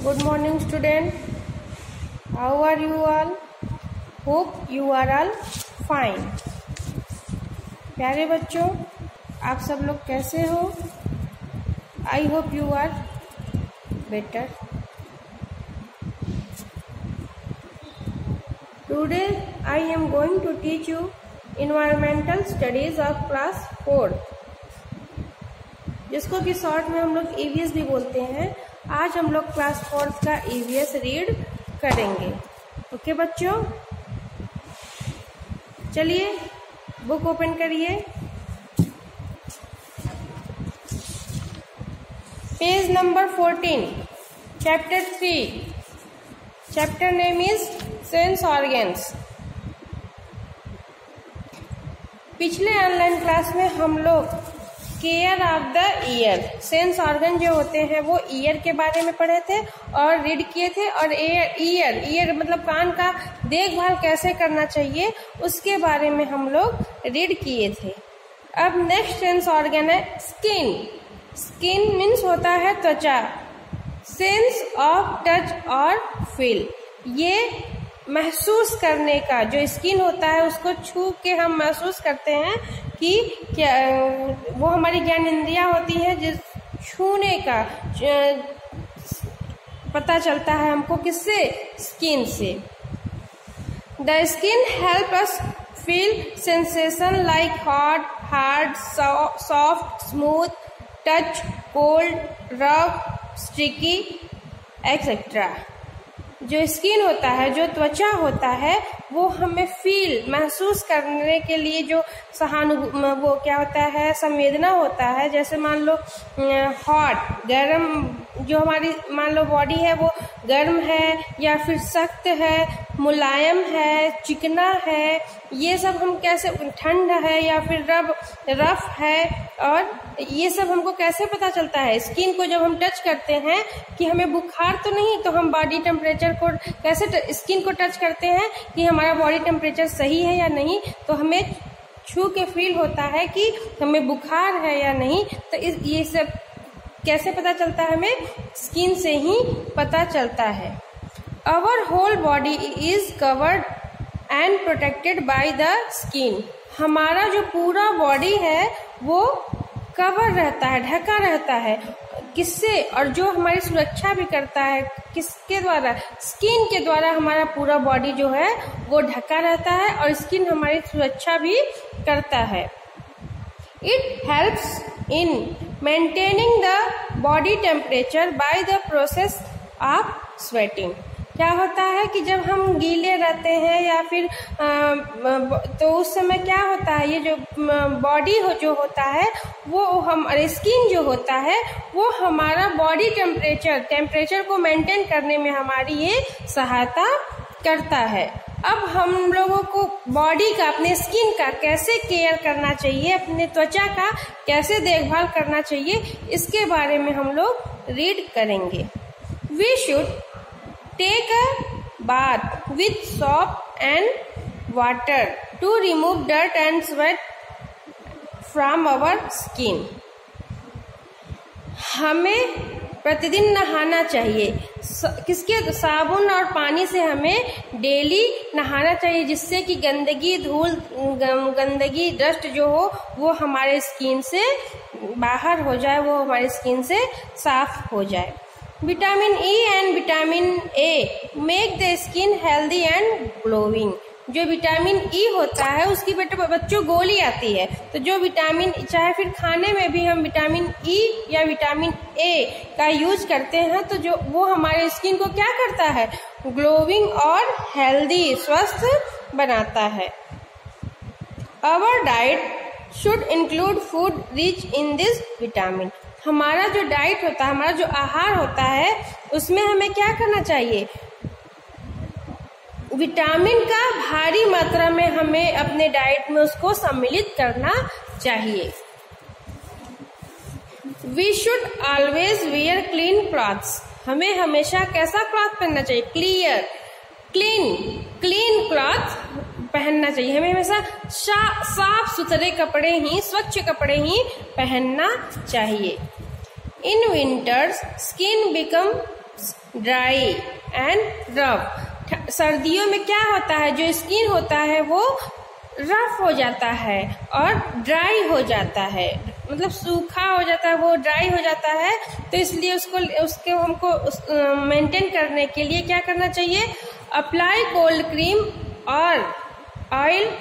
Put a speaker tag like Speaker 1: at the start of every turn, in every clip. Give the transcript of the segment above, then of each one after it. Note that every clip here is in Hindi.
Speaker 1: Good morning student. How are you all? Hope you are all fine. प्यारे बच्चों, आप सब लोग कैसे हो? I hope you are better. Today I am going to teach you environmental studies of class 4, जिसको कि शॉर्ट में हम लोग EVS भी बोलते हैं। आज हम लोग क्लास 4 का EVS रीड करेंगे। ओके बच्चों, चलिए बुक ओपन करिए। Page number 14, chapter 3। Chapter name is sense organs. पिछले ऑनलाइन क्लास में हम लोग care of the year, sense organ जो होते हैं वो ईयर के बारे में पढ़े थे और रीड किए थे, और ईयर मतलब कान का देखभाल कैसे करना चाहिए उसके बारे में हम लोग रीड किए थे। अब नेक्स्ट सेंस ऑर्गन है स्किन। स्किन मीन्स होता है त्वचा। सेंस ऑफ टच और फील, ये महसूस करने का, जो स्किन होता है उसको छू के हम महसूस करते हैं कि क्या वो हमारी ज्ञान इंद्रिया होती है, जिस छूने का पता चलता है हमको किससे? स्किन से। The skin help us feel sensation like hot, hard, soft, smooth, touch, cold, rough, sticky etcetera. जो स्किन होता है, जो त्वचा होता है, वो हमें फील महसूस करने के लिए जो वो क्या होता है, संवेदना होता है। जैसे मान लो हॉट, गर्म, जो हमारी मान लो बॉडी है वो गर्म है या फिर सख्त है, मुलायम है, चिकना है, ये सब हम कैसे, ठंड है या फिर रफ है, और ये सब हमको कैसे पता चलता है? स्किन को जब हम टच करते हैं कि हमें बुखार तो नहीं, तो हम बॉडी टेम्परेचर को कैसे स्किन को टच करते हैं कि हमारा बॉडी टेम्परेचर सही है या नहीं, तो हमें छू के फील होता है कि हमें बुखार है या नहीं। तो ये सब कैसे पता चलता है? हमें स्किन से ही पता चलता है। Our whole body is covered and protected by the skin. हमारा जो पूरा बॉडी है वो कवर रहता है, ढका रहता है। किससे? और जो हमारी सुरक्षा भी करता है, किसके द्वारा? स्किन के द्वारा हमारा पूरा बॉडी जो है वो ढका रहता है, और स्किन हमारी सुरक्षा भी करता है। It helps in maintaining the body temperature by the process of sweating. क्या होता है कि जब हम गीले रहते हैं या फिर तो उस समय क्या होता है, ये जो बॉडी जो होता है वो हमारे स्किन जो होता है वो हमारा बॉडी टेम्परेचर को मेंटेन करने में हमारी ये सहायता करता है। अब हम लोगों को बॉडी का, अपने स्किन का कैसे केयर करना चाहिए, अपने त्वचा का कैसे देखभाल करना चाहिए, इसके बारे में हम लोग रीड करेंगे। We should take a bath with soap and water to remove dirt and sweat from our skin. हमें प्रतिदिन नहाना चाहिए। किसके? साबुन और पानी से हमें डेली नहाना चाहिए, जिससे कि गंदगी, धूल, गंदगी, डस्ट जो हो वो हमारे स्किन से बाहर हो जाए, वो हमारी स्किन से साफ हो जाए। Vitamin E and vitamin A make the skin healthy and glowing. जो विटामिन ई होता है उसकी बच्चों गोली आती है, तो जो विटामिन, चाहे फिर खाने में भी हम विटामिन ई या विटामिन ए का यूज करते हैं, तो जो वो हमारे स्किन को क्या करता है? ग्लोइंग और हेल्दी, स्वस्थ बनाता है। Our diet should include food rich in this vitamin. हमारा जो डाइट होता है, हमारा जो आहार होता है, उसमें हमें क्या करना चाहिए? विटामिन का भारी मात्रा में हमें अपने डाइट में उसको सम्मिलित करना चाहिए। We should always wear clean clothes. हमें हमेशा कैसा क्लॉथ पहनना चाहिए? क्लीन क्लॉथ पहनना चाहिए। हमें हमेशा साफ सुथरे कपड़े ही, स्वच्छ कपड़े ही पहनना चाहिए। In winters skin become dry and rough. सर्दियों में क्या होता है, जो स्किन होता है वो रफ हो जाता है और ड्राई हो जाता है, मतलब सूखा हो जाता है, वो ड्राई हो जाता है। तो इसलिए उसके हमको मेंटेन करने के लिए क्या करना चाहिए, अप्लाई कोल्ड क्रीम और oil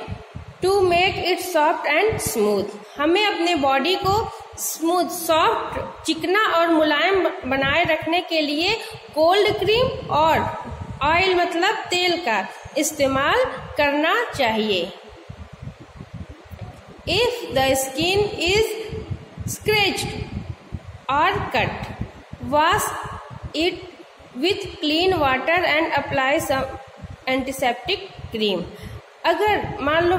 Speaker 1: to make it soft and smooth. हमें अपने बॉडी को स्मूथ, सॉफ्ट, चिकना और मुलायम बनाए रखने के लिए कोल्ड क्रीम और ऑयल मतलब तेल का इस्तेमाल करना चाहिए। If the skin is scratched or cut, wash it with clean water and apply some antiseptic cream. अगर मान लो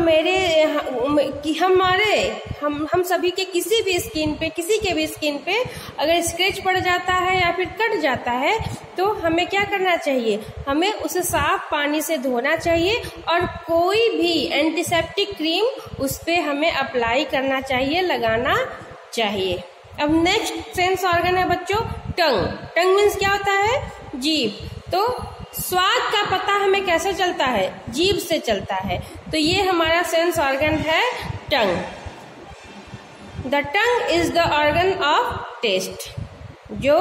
Speaker 1: हम सभी के किसी भी स्किन पे, किसी के भी स्किन पे अगर स्क्रैच पड़ जाता है या फिर कट जाता है तो हमें क्या करना चाहिए, हमें उसे साफ पानी से धोना चाहिए और कोई भी एंटीसेप्टिक क्रीम उस पे हमें अप्लाई करना चाहिए, लगाना चाहिए। अब नेक्स्ट सेंस ऑर्गन है बच्चों टंग। टंग मीन्स क्या होता है, जीभ। तो स्वाद का पता हमें कैसे चलता है, जीभ से चलता है। तो ये हमारा सेंस ऑर्गन है tongue. The tongue is the organ of taste. जो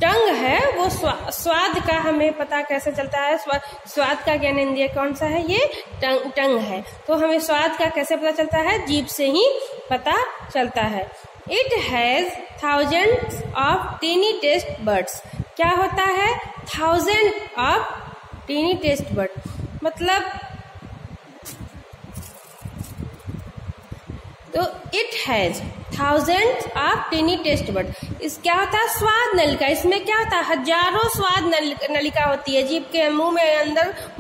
Speaker 1: टंग है वो स्वाद का हमें पता कैसे चलता है, स्वाद का ज्ञानेंद्रिय कौन सा है, ये टंग है। तो हमें स्वाद का कैसे पता चलता है, जीभ से ही पता चलता है। It has thousands of tiny taste buds. क्या होता है, thousand of tiny taste bud, मतलब तो it has thousands of tiny taste bud. इस क्या होता है, स्वाद नलिका। इसमें क्या होता है, हजारों स्वाद नलिका होती है जीभ के मुंह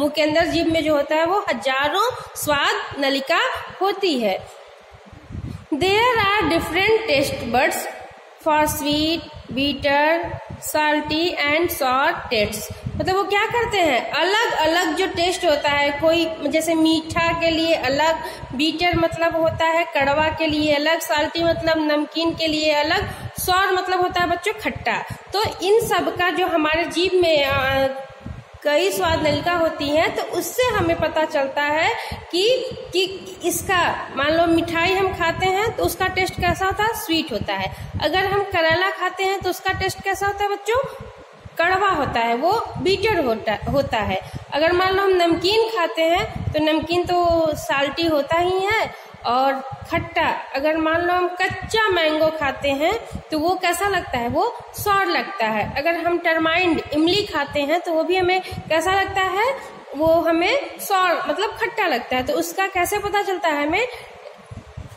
Speaker 1: के अंदर जीभ में जो होता है वो हजारों स्वाद नलिका होती है। There are different taste buds for sweet, bitter, salty and sour tastes। मतलब वो क्या करते हैं, अलग अलग जो टेस्ट होता है, कोई जैसे मीठा के लिए अलग, बीटर मतलब होता है कड़वा के लिए अलग, साल्टी मतलब नमकीन के लिए अलग, सॉर मतलब होता है बच्चों खट्टा। तो इन सब का जो हमारे जीभ में कई स्वाद नलिका होती हैं, तो उससे हमें पता चलता है कि इसका मान लो मिठाई हम खाते हैं तो उसका टेस्ट कैसा होता है, स्वीट होता है। अगर हम करेला खाते हैं तो उसका टेस्ट कैसा होता है बच्चों, कड़वा होता है, वो बीटर होता है। अगर मान लो हम नमकीन खाते हैं तो नमकीन तो साल्टी होता ही है और खट्टा। अगर मान लो हम कच्चा मैंगो खाते हैं तो वो कैसा लगता है, वो सॉर लगता है। अगर हम टर्माइंड इमली खाते हैं तो वो भी हमें कैसा लगता है, वो हमें सॉर मतलब खट्टा लगता है। तो उसका कैसे पता चलता है हमें,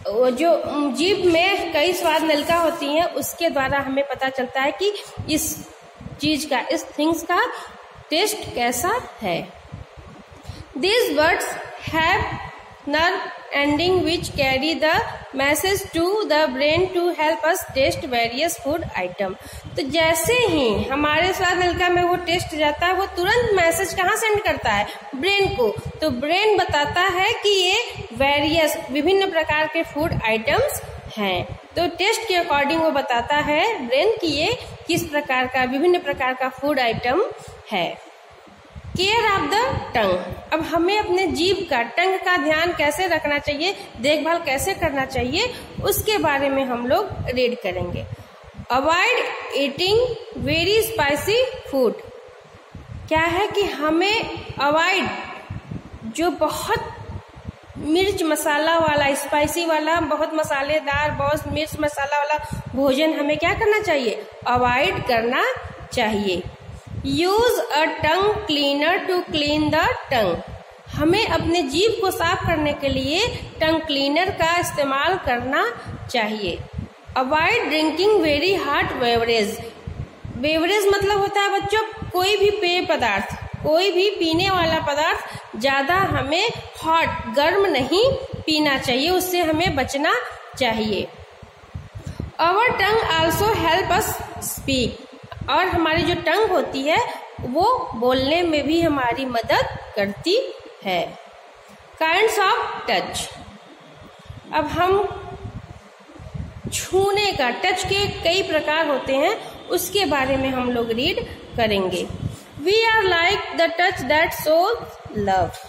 Speaker 1: जो जीभ में कई स्वाद नलिका होती हैं उसके द्वारा हमें पता चलता है कि इस चीज का, इस थिंग्स का टेस्ट कैसा है। These birds have nerve ending which carry the message to the brain to help us taste various food item। तो जैसे ही हमारे स्वाद नलिका में वो टेस्ट जाता है, वो तुरंत मैसेज कहाँ सेंड करता है, ब्रेन को। तो ब्रेन बताता है कि ये वेरियस विभिन्न प्रकार के फूड आइटम्स हैं। तो टेस्ट के अकॉर्डिंग वो बताता है ब्रेन कि ये किस प्रकार का, विभिन्न प्रकार का फूड आइटम है। Care of the tongue. अब हमें अपने जीभ का, टंग का ध्यान कैसे रखना चाहिए, देखभाल कैसे करना चाहिए, उसके बारे में हम लोग रीड करेंगे। Avoid eating very spicy food. क्या है कि हमें अवॉइड, जो बहुत मिर्च मसाला वाला, स्पाइसी वाला, बहुत मसालेदार, बहुत मिर्च मसाला वाला भोजन हमें क्या करना चाहिए, अवॉइड करना चाहिए। Use a tongue cleaner to clean the tongue. हमें अपने जीभ को साफ करने के लिए टंग क्लीनर का इस्तेमाल करना चाहिए। Avoid drinking very hot beverage. Beverage मतलब होता है बच्चों कोई भी पेय पदार्थ, कोई भी पीने वाला पदार्थ ज्यादा हमें हॉट, गर्म नहीं पीना चाहिए, उससे हमें बचना चाहिए। Our tongue also help us speak. और हमारी जो टंग होती है वो बोलने में भी हमारी मदद करती है। Kinds of touch. अब हम छूने का, टच के कई प्रकार होते हैं, उसके बारे में हम लोग रीड करेंगे। We are like the touch that shows love।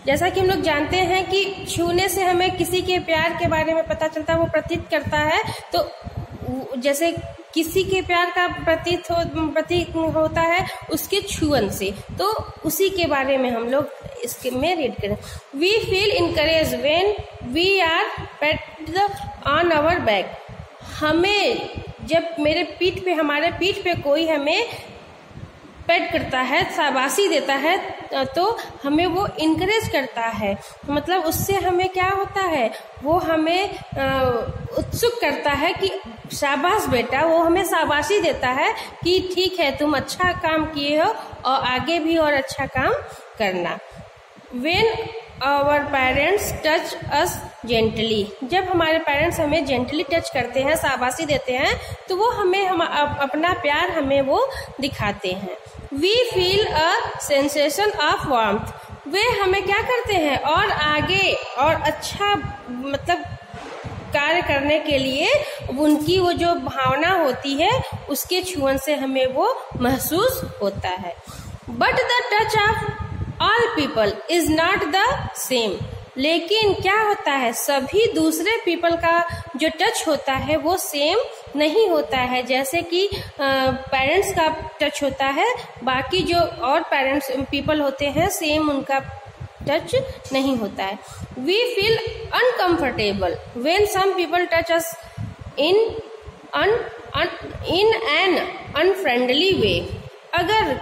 Speaker 1: जैसा कि हम लोग जानते हैं कि छूने से हमें किसी के प्यार के बारे में पता चलता है, वो प्रतीत करता है। तो जैसे किसी के प्यार का प्रतीक होता है उसके छुअन से, तो उसी के बारे में हम लोग इसके में रीड करें। We feel encourage when we are pat on our back. हमें जब हमारे पीठ पे कोई हमें पेट करता है, शाबाशी देता है, तो हमें वो इनकरेज करता है। मतलब उससे हमें क्या होता है, वो हमें उत्सुक करता है कि शाबाश बेटा, वो हमें शाबाशी देता है कि ठीक है तुम अच्छा काम किए हो और आगे भी और अच्छा काम करना। When our parents touch us gently, जब हमारे पेरेंट्स हमें जेंटली टच करते हैं, शाबाशी देते हैं, तो वो हमें अपना प्यार हमें वो दिखाते हैं। We feel a sensation of warmth, वे हमें क्या करते हैं और आगे और अच्छा मतलब कार्य करने के लिए उनकी वो जो भावना होती है उसके छुअन से हमें वो महसूस होता है। But the touch of all people is not the same, लेकिन क्या होता है, सभी दूसरे पीपल का जो टच होता है वो सेम नहीं होता है। जैसे कि पेरेंट्स का टच होता है, बाकी जो और पेरेंट्स पीपल होते हैं सेम उनका टच नहीं होता है। We feel uncomfortable when some people touch us in an unfriendly way. अगर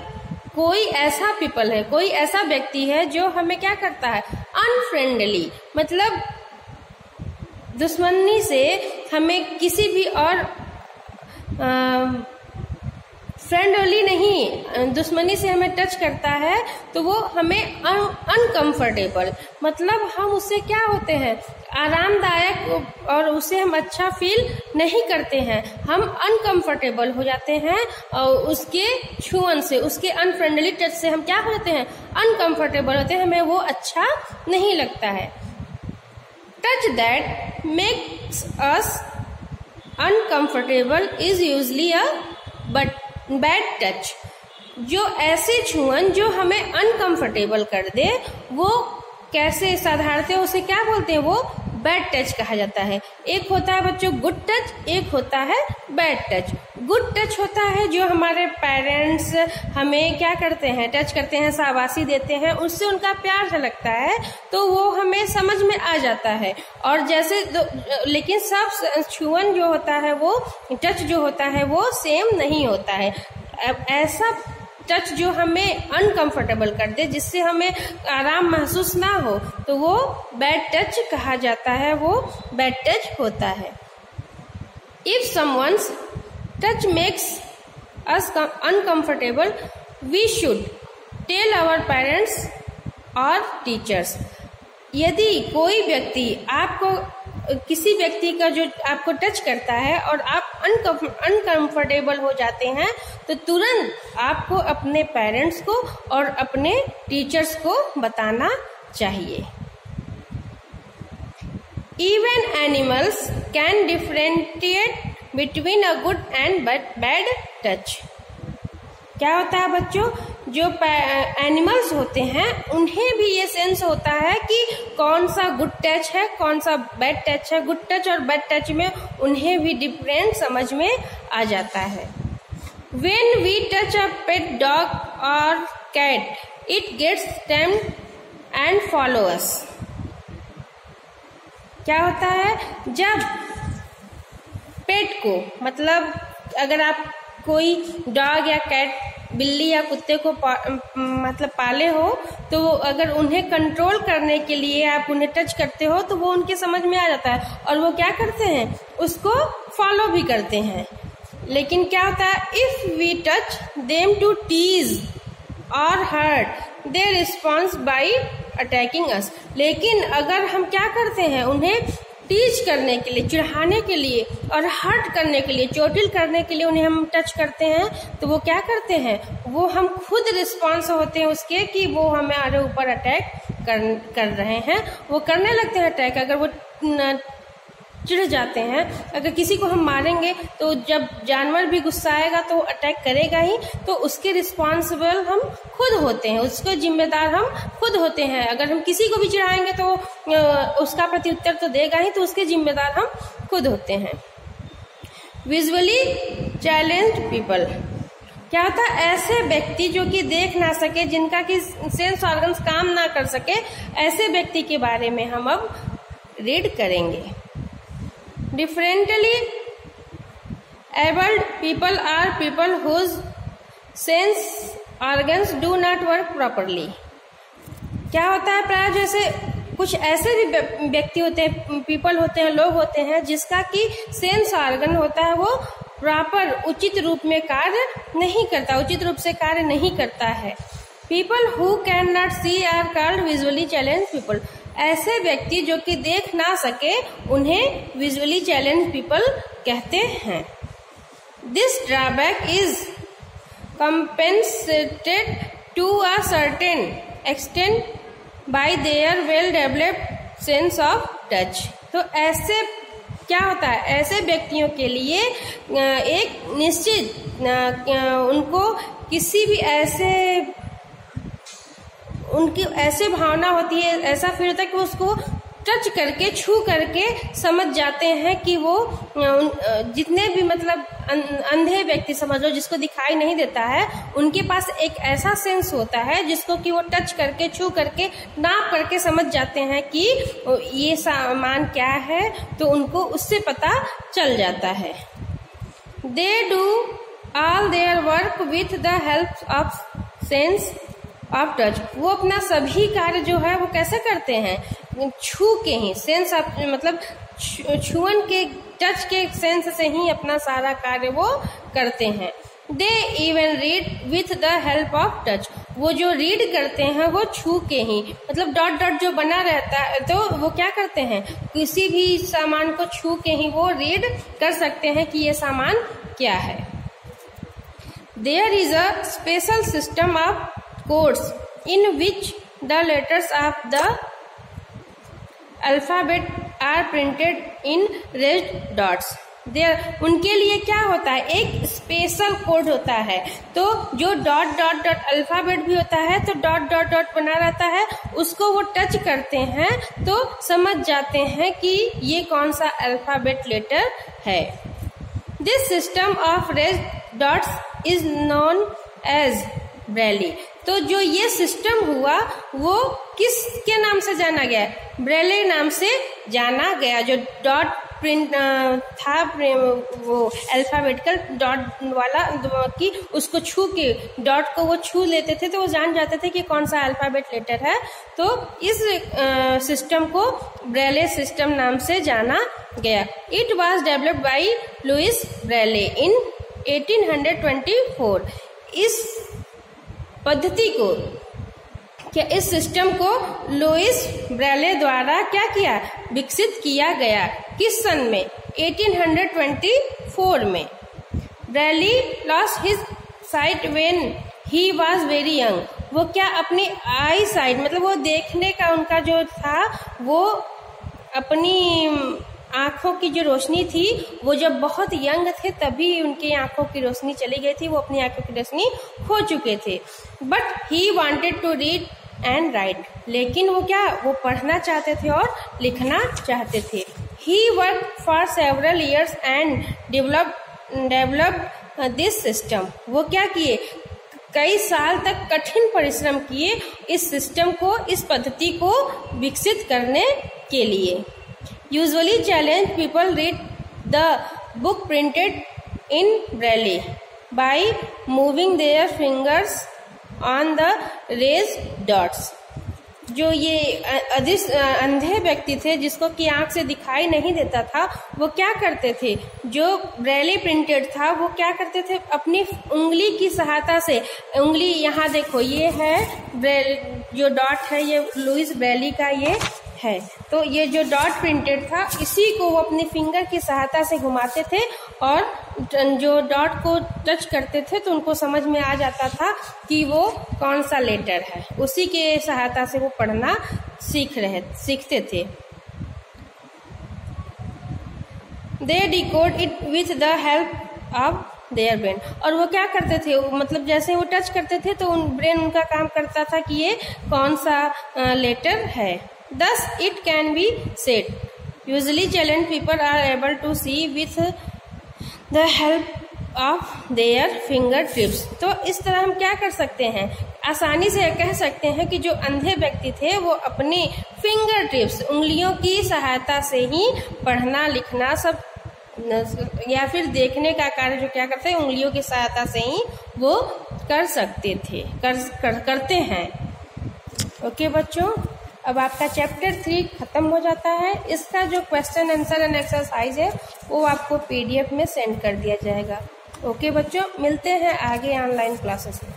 Speaker 1: कोई ऐसा पीपल है, कोई ऐसा व्यक्ति है जो हमें क्या करता है, अनफ्रेंडली, मतलब दुश्मनी से हमें किसी भी और फ्रेंडली नहीं, दुश्मनी से हमें टच करता है, तो वो हमें अनकंफर्टेबल, मतलब हम उससे क्या होते हैं, आरामदायक, और उसे हम अच्छा फील नहीं करते हैं, हम अनकंफर्टेबल हो जाते हैं और उसके छुअन से, उसके अनफ्रेंडली टच से हम क्या होते हैं, अनकंफर्टेबल होते हैं, हमें वो अच्छा नहीं लगता है। Touch that makes us uncomfortable is usually a bad touch. जो ऐसे छुअन जो हमें अनकंफर्टेबल कर दे, वो कैसे साधारणतः उसे क्या बोलते हैं, वो बैड टच कहा जाता है। एक होता है बच्चों गुड टच, एक होता है बैड टच। गुड टच होता है जो हमारे पेरेंट्स हमें क्या करते हैं, टच करते हैं, शाबाशी देते हैं, उससे उनका प्यार झलकता है, तो वो हमें समझ में आ जाता है। और जैसे लेकिन सब छुअन जो होता है, वो टच जो होता है वो सेम नहीं होता है। ऐसा टच जो हमें अनकंफर्टेबल कर दे, जिससे हमें आराम महसूस ना हो, तो वो बैड टच कहा जाता है, वो बैड टच होता है। If someone's touch makes us uncomfortable, we should tell our parents और टीचर्स। यदि कोई व्यक्ति आपको, किसी व्यक्ति का जो आपको टच करता है और आप अनकंफर्टेबल हो जाते हैं, तो तुरंत आपको अपने पेरेंट्स को और अपने टीचर्स को बताना चाहिए। Even animals can differentiate between a good and bad touch. क्या होता है बच्चों, जो एनिमल्स होते हैं उन्हें भी ये सेंस होता है कि कौन सा गुड टच है, कौन सा बैड टच है। गुड टच और बैड टच में उन्हें भी डिफरेंस समझ में आ जाता है। When we touch a pet dog or cat, it gets tamed and follow us। क्या होता है, जब पेट को, मतलब अगर आप कोई डॉग या कैट, बिल्ली या कुत्ते को मतलब पाले हो, तो अगर उन्हें कंट्रोल करने के लिए आप उन्हें टच करते हो, तो वो उनके समझ में आ जाता है और वो क्या करते हैं, उसको फॉलो भी करते हैं। लेकिन क्या होता है, if we touch them to tease और hurt, they response by attacking us. लेकिन अगर हम क्या करते हैं, उन्हें टीच करने के लिए, चिढ़ाने के लिए और हर्ट करने के लिए, चोटिल करने के लिए उन्हें हम टच करते हैं, तो वो क्या करते हैं, वो हम खुद रिस्पॉन्स होते हैं उसके कि वो हमारे ऊपर अटैक कर रहे हैं, वो करने लगते हैं अटैक। अगर वो चिढ़ जाते हैं। अगर किसी को हम मारेंगे तो जब जानवर भी गुस्सा आएगा तो वो अटैक करेगा ही, तो उसके रिस्पॉन्सिबल हम खुद होते हैं, उसके जिम्मेदार हम खुद होते हैं। अगर हम किसी को भी चिढ़ाएंगे तो उसका प्रत्युत्तर तो देगा ही, तो उसके जिम्मेदार हम खुद होते हैं। विजुअली चैलेंज्ड पीपल क्या होता है? ऐसे व्यक्ति जो कि देख ना सके, जिनका कि सेंस ऑर्गन्स काम ना कर सके, ऐसे व्यक्ति के बारे में हम अब रीड करेंगे। Differently abled people are people whose sense organs do not work properly. क्या होता है? प्राय जैसे कुछ ऐसे भी व्यक्ति होते हैं, पीपल होते हैं, लोग होते हैं, जिसका कि सेंस ऑर्गन होता है वो प्रॉपर उचित रूप में कार्य नहीं करता, उचित रूप से कार्य नहीं करता है। People who can not see are called visually challenge people. ऐसे व्यक्ति जो कि देख ना सके, उन्हें विजुअली चैलेंज पीपल कहते हैं। This drawback is compensated to a certain extent by their well developed sense of touch। तो ऐसे क्या होता है? ऐसे व्यक्तियों के लिए एक निश्चित उनको किसी भी उनकी ऐसे भावना होती है, ऐसा फील होता है कि उसको टच करके, छू करके समझ जाते हैं कि वो जितने भी मतलब अंधे व्यक्ति समझ लो, जिसको दिखाई नहीं देता है, उनके पास एक ऐसा सेंस होता है जिसको कि वो टच करके, छू करके, नाप करके समझ जाते हैं कि ये सामान क्या है, तो उनको उससे पता चल जाता है। They do all their work with the help of sense of touch. वो अपना सभी कार्य जो है वो कैसे करते हैं? छू के ही, सेंस ऑफ मतलब छुअन के, टच के सेंस से ही अपना सारा कार्य वो करते हैं। They even read with the help of touch. वो जो रीड करते हैं वो छू के ही, मतलब डॉट डॉट जो बना रहता है, तो वो क्या करते हैं? किसी भी सामान को छू के ही वो रीड कर सकते हैं कि ये सामान क्या है। There is a special system of codes in which the letters of the alphabet are printed in raised dots। उनके लिए क्या होता है? एक स्पेशल कोड होता है। तो जो डॉट डॉट डॉट अल्फाबेट भी होता है, तो डॉट डॉट डॉट बना रहता है, उसको वो टच करते हैं तो समझ जाते हैं कि ये कौन सा अल्फाबेट लेटर है। This system of raised dots is known as Braille. तो जो ये सिस्टम हुआ वो किसके नाम से जाना गया? ब्रेले नाम से जाना गया। जो डॉट प्रिंट था, वो अल्फाबेटिकल डॉट वाला, कि उसको छू के, डॉट को वो छू लेते थे तो वो जान जाते थे कि कौन सा अल्फाबेट लेटर है। तो इस सिस्टम को ब्रेले सिस्टम नाम से जाना गया। It was developed by Louis Braille in 1824। इस पद्धति को, क्या इस सिस्टम को लुइस ब्रेले द्वारा क्या किया? विकसित किया गया। किस सन में? 1824 में। Braille lost his site when he was very young. वो क्या अपनी आई साइट, मतलब वो देखने का उनका जो था, वो अपनी आंखों की जो रोशनी थी, वो जब बहुत यंग थे तभी उनकी आंखों की रोशनी चली गई थी, वो अपनी आंखों की रोशनी खो चुके थे। But he wanted to read and write. लेकिन वो क्या? वो पढ़ना चाहते थे और लिखना चाहते थे। He work for several years and develop this system. वो क्या किए? कई साल तक कठिन परिश्रम किए इस सिस्टम को, इस पद्धति को विकसित करने के लिए। Usually challenged people read the book printed in Braille by moving their fingers on the raised dots। जो ये अंधे व्यक्ति थे, जिसको कि आंख से दिखाई नहीं देता था, वो क्या करते थे? जो ब्रेली प्रिंटेड था वो क्या करते थे? अपनी उंगली की सहायता से, उंगली यहाँ देखो, ये है जो डॉट है, ये लुइस ब्रेली का ये है। तो ये जो डॉट प्रिंटेड था, इसी को वो अपनी फिंगर की सहायता से घुमाते थे और जो डॉट को टच करते थे तो उनको समझ में आ जाता था कि वो कौन सा लेटर है। उसी के सहायता से वो पढ़ना सीखते थे। They decode it with the help of their brain. और वो क्या करते थे, मतलब जैसे वो टच करते थे तो ब्रेन उनका काम करता था कि ये कौन सा लेटर है। Thus it can be said visually challenge people are able to see with the help of their fingertips. तो इस तरह हम क्या कर सकते हैं, आसानी से कह सकते हैं कि जो अंधे व्यक्ति थे वो अपने फिंगर टिप्स उंगलियों की सहायता से ही पढ़ना लिखना सब या फिर देखने का कार्य जो क्या करते हैं उंगलियों की सहायता से ही वो कर सकते थे, करते हैं। ओके बच्चों, अब आपका चैप्टर 3 खत्म हो जाता है। इसका जो क्वेश्चन आंसर एंड एक्सरसाइज है वो आपको PDF में सेंड कर दिया जाएगा। ओके बच्चों, मिलते हैं आगे ऑनलाइन क्लासेस में।